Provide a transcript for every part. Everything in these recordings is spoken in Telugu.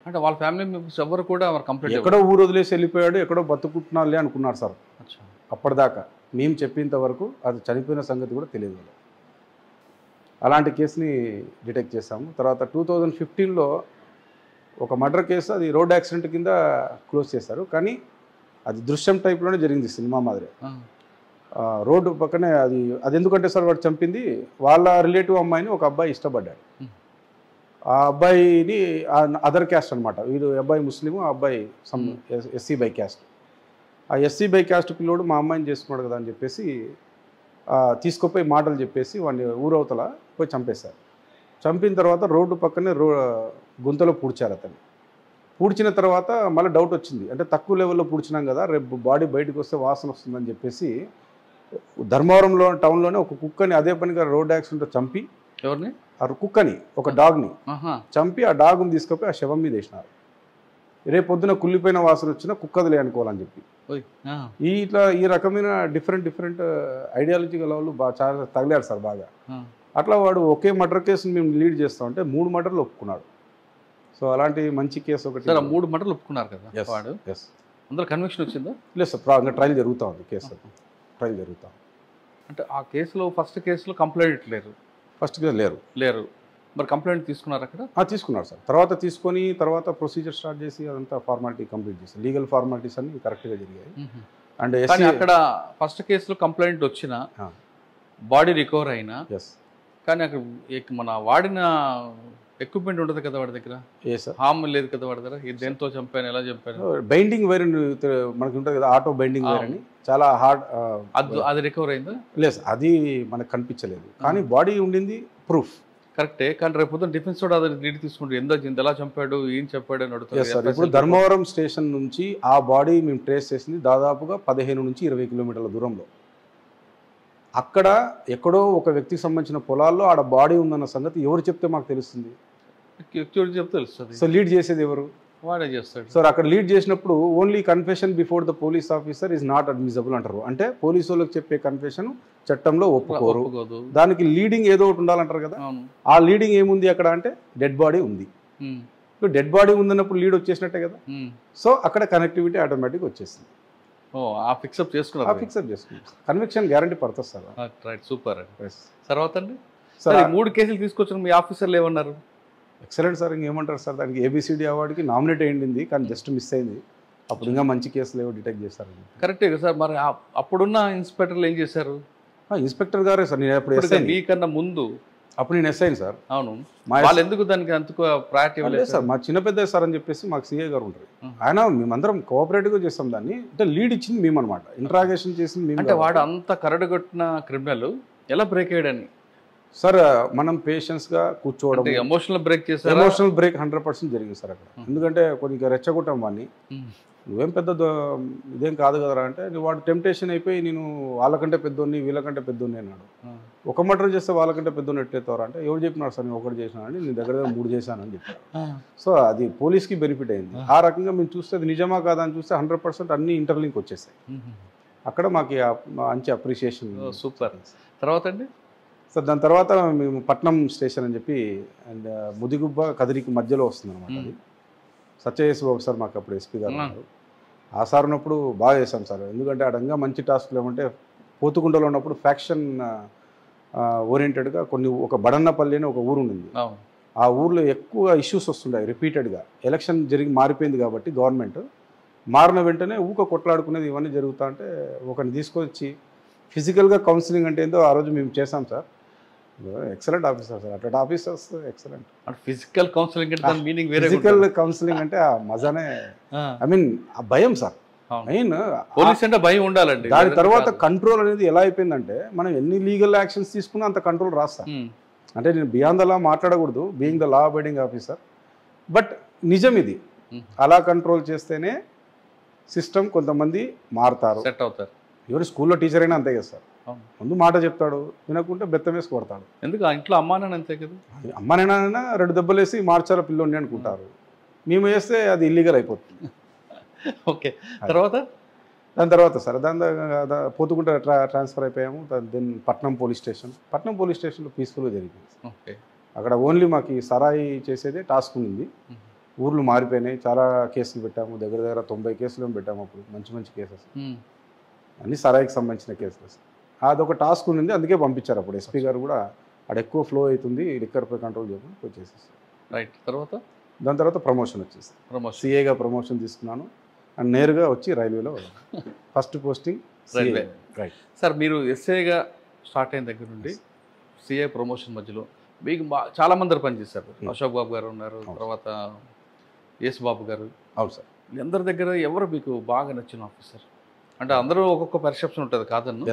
అంటే వాళ్ళ ఫ్యామిలీ మెంబర్స్ ఎవరు కూడా కంప్లీట్ ఎక్కడో ఊరు వదిలేసి వెళ్ళిపోయాడు, ఎక్కడో బతుకుంటున్నారులే అనుకున్నారు సార్. అప్పటిదాకా మేము చెప్పేంత వరకు అది చనిపోయిన సంగతి కూడా తెలియదు. అలాంటి కేసుని డిటెక్ట్ చేశాము. తర్వాత 2015లో ఒక మర్డర్ కేసు, అది రోడ్ యాక్సిడెంట్ కింద క్లోజ్ చేశారు. కానీ అది దృశ్యం టైప్లోనే జరిగింది, సినిమా మాదిరి. రోడ్డు పక్కనే అది ఎందుకంటే సార్ వాడు చంపింది వాళ్ళ రిలేటివ్ అమ్మాయిని ఒక అబ్బాయి ఇష్టపడ్డాడు. ఆ అబ్బాయిని అదర్ క్యాస్ట్ అనమాట. వీడు అబ్బాయి ముస్లిము, ఆ అబ్బాయి సమ్ ఎస్సీ బై క్యాస్ట్. ఆ ఎస్సీ బై క్యాస్ట్ పిల్లోడు మా అమ్మాయిని చేసుకున్నాడు కదా అని చెప్పేసి తీసుకుపోయి మాటలు చెప్పేసి వాడిని ఊరవతల పోయి చంపేశారు. చంపిన తర్వాత రోడ్డు పక్కనే గుంతలో పూడ్చారు అతన్ని. పూడ్చిన తర్వాత మళ్ళీ డౌట్ వచ్చింది, అంటే తక్కువ లెవెల్లో పూడ్చినాం కదా, రేపు బాడీ బయటకు వస్తే వాసన వస్తుందని చెప్పేసి ధర్మవరంలో టౌన్లోనే ఒక కుక్కని అదే పనిగా రోడ్ యాక్సిడెంట్లో చంపి, ఎవరిని, ఆ కుక్కని, ఒక డాగ్ని చంపి ఆ డాగ్ని తీసుకుపోయి ఆ శవం మీద వేసినారు. రేపు పొద్దున కుళ్ళిపోయిన వాసన వచ్చినా కుక్కదిలే అనుకోవాలని చెప్పి. ఇట్లా ఈ రకమైన డిఫరెంట్ ఐడియాలజీ గల వాళ్ళు చాలా తగిలారు సార్ బాగా. అట్లా వాడు ఒకే మర్డర్ కేసుని మేము లీడ్ చేస్తామంటే 3 మర్డర్లు ఒప్పుకున్నాడు. సో అలాంటి మంచి కేసు ఒకటి. 3 మర్డర్లు ఒప్పుకున్నారు కదా వాడు. అందులో కన్విక్షన్ వచ్చిందా? లేదు సార్, ఇంకా ట్రయల్ జరుగుతూ ఉంది, కేసు ట్రయల్ జరుగుతాం. అంటే ఆ కేసులో ఫస్ట్ కేసులో కంప్లైంట్ లేరు, ఫస్ట్ కేసు లేరు. మరి కంప్లైంట్ తీసుకున్నారు అక్కడ? తీసుకున్నారు సార్. తర్వాత తీసుకొని తర్వాత ప్రొసీజర్ స్టార్ట్ చేసి అదంతా ఫార్మాలిటీ కంప్లీట్ చేసి లీగల్ ఫార్మాలిటీస్ అన్ని కరెక్ట్గా జరిగాయి. అండ్ అక్కడ ఫస్ట్ కేసులో కంప్లైంట్ వచ్చిన బాడీ రికవర్ అయినా, కానీ అక్కడ మన వాడిన ఎక్విప్మెంట్ ఉండదు కదా వాడి దగ్గర, హామ్ లేదు కదా వాడి దగ్గర. దేంతో చంపాను, ఎలా చంపాను? బైండింగ్ వైర్ మనకి ఉంటుంది కదా, ఆటో బైండింగ్ వైర్ అని, చాలా హార్డ్. అది రికవర్ అయిందా? లేదు, అది మనకు కనిపించలేదు. కానీ బాడీ ఉండింది ప్రూఫ్ కరెక్టే. కానీ రేపు పొద్దున డిఫెన్స్ కూడా అది లీడ్ తీసుకుంటారు, ఎలా చంపాడు, ఏం చెప్పాడు అని అడుగుతారు. ఇప్పుడు ధర్మవరం స్టేషన్ నుంచి ఆ బాడీ మేము ట్రేస్ చేసింది దాదాపుగా 15 నుంచి 20 కిలోమీటర్ల దూరంలో. అక్కడ ఎక్కడో ఒక వ్యక్తికి సంబంధించిన పొలాల్లో ఆడ బాడీ ఉందన్న సంగతి ఎవరు చెప్తే మాకు తెలుస్తుంది? చెప్తే తెలుస్తుంది. సో లీడ్ చేసేది ఎవరు? వాడే చేస్తాడు సార్. అక్కడ లీడ్ చేసినప్పుడు only confession before the police officer is not admissible అంటారు. అంటే పోలీసు వాళ్ళకి చెప్పే కన్ఫెషన్ చట్టంలో ఒప్పుకోరు. దానికి లీడింగ్ ఏదో ఒకటి ఉండాలంటారు కదా. ఆ లీడింగ్ ఏముంది అక్కడ అంటే డెడ్ బాడీ ఉంది. డెడ్ బాడీ ఉందన్నప్పుడు లీడ్ వచ్చేసినట్టే కదా. సో అక్కడ కనెక్టివిటీ ఆటోమేటిక్ వచ్చేసింది. ఫిక్సప్ చేసుకున్నారు. కన్విక్షన్ గ్యారంటీ పడుతుంది సార్. Right, super. తర్వాత అండి సార్ 3 కేసులు తీసుకొచ్చిన మీ ఆఫీసర్లు ఏమన్నారు? Excellent sir. ఇంకేమంటారు సార్, దానికి ABCD అవార్డుకి నామినేట్ అయ్యింది, కానీ జస్ట్ మిస్ అయింది. అప్పుడు ఇంకా మంచి కేసులు ఏవో డిటెక్ట్ చేశారు. కరెక్టే కదా సార్. మరి అప్పుడున్న ఇన్స్పెక్టర్లు ఏం చేశారు? ఇన్స్పెక్టర్ గారే సార్. నేను అప్పుడు మీకన్నా ముందు అప్పుడు నేను ఎస్ఐ సార్. అవును, వాళ్ళు ఎందుకు దానికి అంత ప్రయారిటీ ఇవ్వలేదు సార్? మా చిన్న పెద్ద సార్ అని చెప్పేసి మాకు CA గారు ఉంటారు. ఆయన మేమందరం కోఆపరేటివ్గా చేస్తాం దాన్ని. అంటే లీడ్ ఇచ్చింది మేము అనమాట, ఇంట్రాగేషన్ చేసింది మేము. అంటే వాడు అంత కరడుగొట్టిన క్రిమినల్ ఎలా బ్రేక్ అయ్యాడని సార్ మనం పేషెన్స్గా కూర్చోవడం. ఎమోషనల్ బ్రేక్ చేశారు. ఎమోషనల్ బ్రేక్ 100% జరిగింది సార్ అక్కడ. ఎందుకంటే కొద్దిగా రెచ్చగొట్టాం వాడిని. నువ్వేం పెద్ద ఇదేం కాదు కదరా అంటే, వాడు టెంప్టేషన్ అయిపోయి నేను వాళ్ళకంటే పెద్దోడిని వీళ్ళకంటే పెద్దోడిని అన్నాడు. ఒక మర్డర్ చేస్తే వాళ్ళకంటే పెద్దోడిని ఎట్లయితారా అంటే, ఎవరు చెప్పినారు సార్ నేను ఒకటి చేసినానని, నీ దగ్గర 3 చేశానని చెప్పారు. సో అది పోలీస్కి బెనిఫిట్ అయింది. ఆ రకంగా మేము చూస్తే అది నిజమా కాదా అని చూస్తే 100% అన్ని ఇంటర్లింక్ వచ్చేసాయి. అక్కడ మాకు మంచి అప్రిషియేషన్. సూపర్. తర్వాత అండి సార్ దాని తర్వాత మేము పట్నం స్టేషన్ అని చెప్పి, అండ్ ముదిగుబ్బ కదిరికి మధ్యలో వస్తుంది అనమాట. అది సత్యయేసు బాబు సార్ మాకు అప్పుడు SP గారు ఉన్నారు. ఆ సార్ ఉన్నప్పుడు బాగా చేశాం సార్. ఎందుకంటే అడంగా మంచి టాస్క్లు ఏమంటే, పోతుకుంటలో ఉన్నప్పుడు ఫ్యాక్షన్ ఓరియంటెడ్గా ఒక బడన్నపల్లి అని ఒక ఊరు ఉండింది. ఆ ఊర్లో ఎక్కువ ఇష్యూస్ వస్తుంటాయి రిపీటెడ్గా. ఎలక్షన్ మారిపోయింది కాబట్టి గవర్నమెంట్ మారిన వెంటనే కొట్లాడుకునేది ఇవన్నీ జరుగుతా అంటే, ఒకరిని తీసుకొచ్చి ఫిజికల్గా కౌన్సిలింగ్ అంటే ఏందో ఆ రోజు మేము చేసాం సార్. Excellent officer sir. అట్లా ఆఫీసర్స్ ఎక్సలెంట్. ఫిజికల్ కౌన్సిలింగ్ అంటే దాని మీనింగ్ వేరే. ఫిజికల్ కౌన్సిలింగ్ అంటే ఆ మజానే, ఐ మీన్ ఆ భయం సార్. మెయిన్ పోలీస్ అంటే భయం ఉండాలండి. దాని తర్వాత కంట్రోల్ అనేది ఎలా అయిపోయిందంటే, మనం ఎన్ని లీగల్ యాక్షన్స్ తీసుకున్నా అంత కంట్రోల్ రాస్తా. అంటే నేను బియాండ్ ద లా మాట్లాడకూడదు, being the law abiding officer. But నిజం ఇది. అలా కంట్రోల్ చేస్తేనే సిస్టమ్ కొంతమంది మారుతారు, సెట్ అవుతారు. ఎవరు స్కూల్లో టీచర్ అయినా అంతే కదా సార్. ముందు మాట చెప్తాడు, వినకుంటే బెత్తం వేసి కొడతాడు. ఎందుకు ఇంట్లో అమ్మానని అంతే కదా. అమ్మానైనా 2 దెబ్బలు వేసి మార్చాల పిల్లోని అనుకుంటారు. మేము వేస్తే అది ఇల్లీగల్ అయిపోతుంది. ఓకే. తర్వాత దాని తర్వాత సార్ పోతుకుంట ట్రాన్స్ఫర్ అయిపోయాము. దెన్ పట్నం పోలీస్ స్టేషన్లో పీస్ఫుల్గా జరిగింది. ఓకే. అక్కడ ఓన్లీ మాకు ఈ సరాయి చేసేదే టాస్క్ ఉంది. ఊర్లు మారిపోయినాయి, చాలా కేసులు పెట్టాము, దగ్గర దగ్గర 90 కేసులు పెట్టాము అప్పుడు, మంచి మంచి కేసెస్ అన్నీ సరాయికి సంబంధించిన కేసులు. అదొక టాస్క్ ఉంది, అందుకే పంపించారు అప్పుడు ఎస్పీ గారు కూడా. అక్కడ ఎక్కువ ఫ్లో అవుతుంది, లిక్కర్పై కంట్రోల్ చేయకుండా వచ్చేసేసి. రైట్. తర్వాత దాని తర్వాత ప్రమోషన్ వచ్చేసి సిఏగా ప్రమోషన్ తీసుకున్నాను అండ్ నేరుగా వచ్చి రైల్వేలో first posting railway. Right sir, మీరు ఎస్ఐగా స్టార్ట్ అయిన దగ్గర నుండి సిఏ ప్రమోషన్ మధ్యలో మీకు చాలా మంది పనిచేశారు. అశోక్ బాబు గారు ఉన్నారు, తర్వాత ఎస్ బాబు గారు. అవును సార్. అందరి దగ్గర ఎవరు మీకు బాగా నచ్చిన ఆఫీసర్? అంటే అందరూ ఒక్కొక్క పర్సెప్షన్ ఉంటుంది కాదన్ను,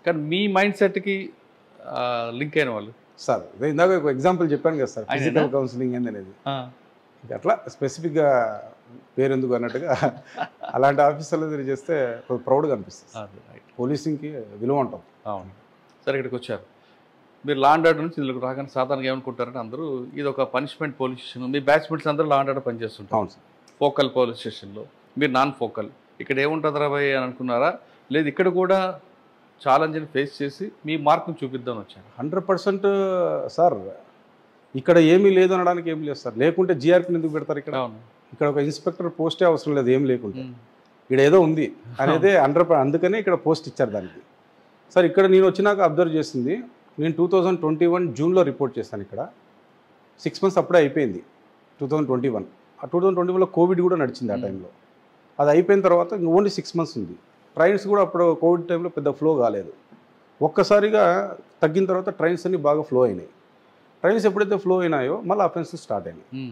కానీ మీ మైండ్ సెట్కి లింక్ అయిన వాళ్ళు సార్. ఇందాక ఒక ఎగ్జాంపుల్ చెప్పాను కదా సార్, ఫిజికల్ కౌన్సిలింగ్ ఏందనేది. అట్లా స్పెసిఫిక్గా పేరెందుకు అన్నట్టుగా అలాంటి ఆఫీసర్లు దగ్గర చేస్తే కొంచెం ప్రౌడ్గా అనిపిస్తుంది. పోలీసింగ్కి విలువ ఉంటుంది. అవును. సరే, ఇక్కడికి వచ్చారు మీరు. లా అండ్ ఆర్డర్ నుంచి ఇందులోకి రాగానే సాధారణంగా ఏమనుకుంటారంటే అందరూ ఇది ఒక పనిష్మెంట్ పోలీస్ స్టేషన్. మీ బ్యాచ్మెంట్స్ అందరూ లా అండ్ ఆర్డర్ పనిచేస్తుంటారు. అవును సార్. ఫోకల్ పోలీస్ స్టేషన్లో మీరు నాన్ ఫోకల్. ఇక్కడ ఏముంటుంది రాబాయ్ అని అనుకున్నారా? లేదు, ఇక్కడ కూడా ఛాలెంజ్ని ఫేస్ చేసి మీ మార్క్ని చూపిద్దామని వచ్చాను? 100% సార్. ఇక్కడ ఏమీ లేదు అనడానికి ఏం లేదు సార్. లేకుంటే జిఆర్పీని ఎందుకు పెడతారు ఇక్కడ? ఇక్కడ ఒక ఇన్స్పెక్టర్ పోస్టే అవసరం లేదు, ఏం లేకుంటే. ఇక్కడ ఏదో ఉంది అనేదే 100%. అందుకనే ఇక్కడ పోస్ట్ ఇచ్చారు దానికి. సార్, ఇక్కడ నేను వచ్చినాక అబ్జర్వ్ చేసింది, నేను 2021 జూన్లో రిపోర్ట్ చేశాను. ఇక్కడ 6 months అప్పుడే అయిపోయింది 2021. ఆ 2021లో కోవిడ్ కూడా నడిచింది ఆ టైంలో. అది అయిపోయిన తర్వాత ఇంక ఓన్లీ 6 months ఉంది. ట్రైన్స్ కూడా అప్పుడు కోవిడ్ టైంలో పెద్ద ఫ్లో కాలేదు. ఒక్కసారిగా తగ్గిన తర్వాత ట్రైన్స్ అన్నీ బాగా ఫ్లో అయినాయి. ట్రైన్స్ ఎప్పుడైతే ఫ్లో అయినాయో మళ్ళీ అఫెన్సెస్ స్టార్ట్ అయినాయి.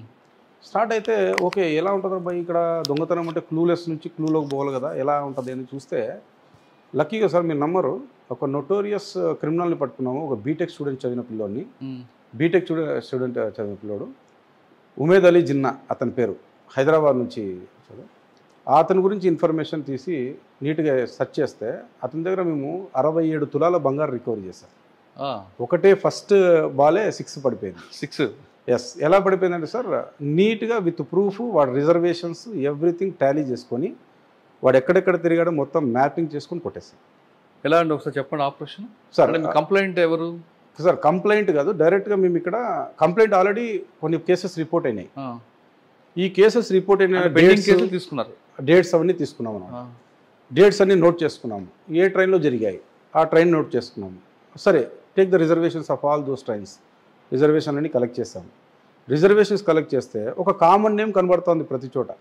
స్టార్ట్ అయితే ఓకే, ఎలా ఉంటుందో భయ్ ఇక్కడ దొంగతనం అంటే క్లూలెస్ నుంచి క్లూలోకి పోవాలి కదా, ఎలా ఉంటుంది అని చూస్తే లక్కీగా సార్ మీరు నమ్మరు, ఒక నోటోరియస్ క్రిమినల్ని పట్టుకున్నాము. ఒక బీటెక్ స్టూడెంట్ చదివిన పిల్లోడిని. బీటెక్ స్టూడెంట్ చదివిన పిల్లోడు ఉమేద్ అలీ జిన్నా అతని పేరు, హైదరాబాద్ నుంచి. అతని గురించి ఇన్ఫర్మేషన్ తీసి నీట్గా సెర్చ్ చేస్తే అతని దగ్గర మేము 67 తులాల బంగారు రికవరీ చేశాం. ఒకటే ఫస్ట్ బాలే 6 పడిపోయింది. 6? ఎస్. ఎలా పడిపోయిందంటే సార్, నీట్గా విత్ ప్రూఫ్ వాడు రిజర్వేషన్స్ ఎవ్రీథింగ్ టాలీ చేసుకొని వాడు ఎక్కడెక్కడ తిరిగాడో మొత్తం మ్యాపింగ్ చేసుకొని కొట్టేస్తాం. ఎలా అండి ఒకసారి చెప్పండి ఆపరేషన్? సార్, కంప్లైంట్ ఎవరు సార్? కంప్లైంట్ కాదు, డైరెక్ట్గా మేము ఇక్కడ కంప్లైంట్ ఆల్రెడీ కొన్ని కేసెస్ రిపోర్ట్ అయినాయి. ఈ కేసెస్ రిపోర్ట్ అయిన కేసులు తీసుకున్నారు, డేట్స్ అవన్నీ తీసుకున్నాం అన్నమాట. డేట్స్ అన్నీ నోట్ చేసుకున్నాము, ఏ ట్రైన్లో జరిగాయి ఆ ట్రైన్ నోట్ చేసుకున్నాము. సరే, take the reservations of all those trains. Reservation అన్ని కలెక్ట్ చేస్తాము. రిజర్వేషన్స్ కలెక్ట్ చేస్తే ఒక కామన్ నేమ్ కనబడుతుంది ప్రతి చోట.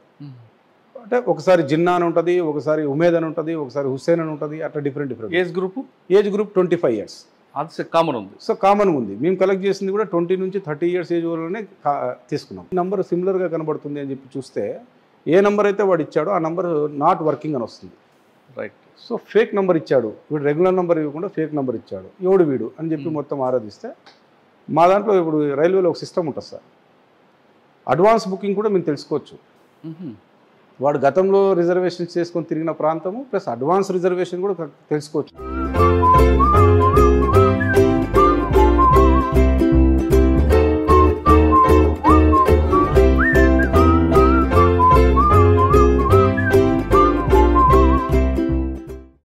అంటే ఒకసారి జిన్నా అని ఉంటుంది, ఒకసారి ఉమేద్ అని ఉంటుంది, ఒకసారి హుస్సేన్ అని ఉంటుంది, అట్లా డిఫరెంట్. Age group 25 years. అది కామన్ ఉంది. సో కామన్ ఉంది. మేము కలెక్ట్ చేసింది కూడా 20 నుంచి 30 years ఏజ్ వరలోనే తీసుకున్నాం. నంబర్ సిమిలర్గా కనబడుతుంది అని చెప్పి చూస్తే ఏ నెంబర్ అయితే వాడు ఇచ్చాడో ఆ నెంబర్ నాట్ వర్కింగ్ అని వస్తుంది. రైట్. సో ఫేక్ నెంబర్ ఇచ్చాడు వీడు, రెగ్యులర్ నెంబర్ ఇవ్వకుండా ఫేక్ నెంబర్ ఇచ్చాడు, ఎవడు వీడు అని చెప్పి మొత్తం ఆరాధిస్తే మా దాంట్లో ఇప్పుడు రైల్వేలో ఒక సిస్టమ్ ఉంటుంది సార్, అడ్వాన్స్ బుకింగ్ కూడా మేము తెలుసుకోవచ్చు. వాడు గతంలో రిజర్వేషన్స్ చేసుకొని తిరిగిన ప్రాంతము ప్లస్ అడ్వాన్స్ రిజర్వేషన్ కూడా తెలుసుకోవచ్చు.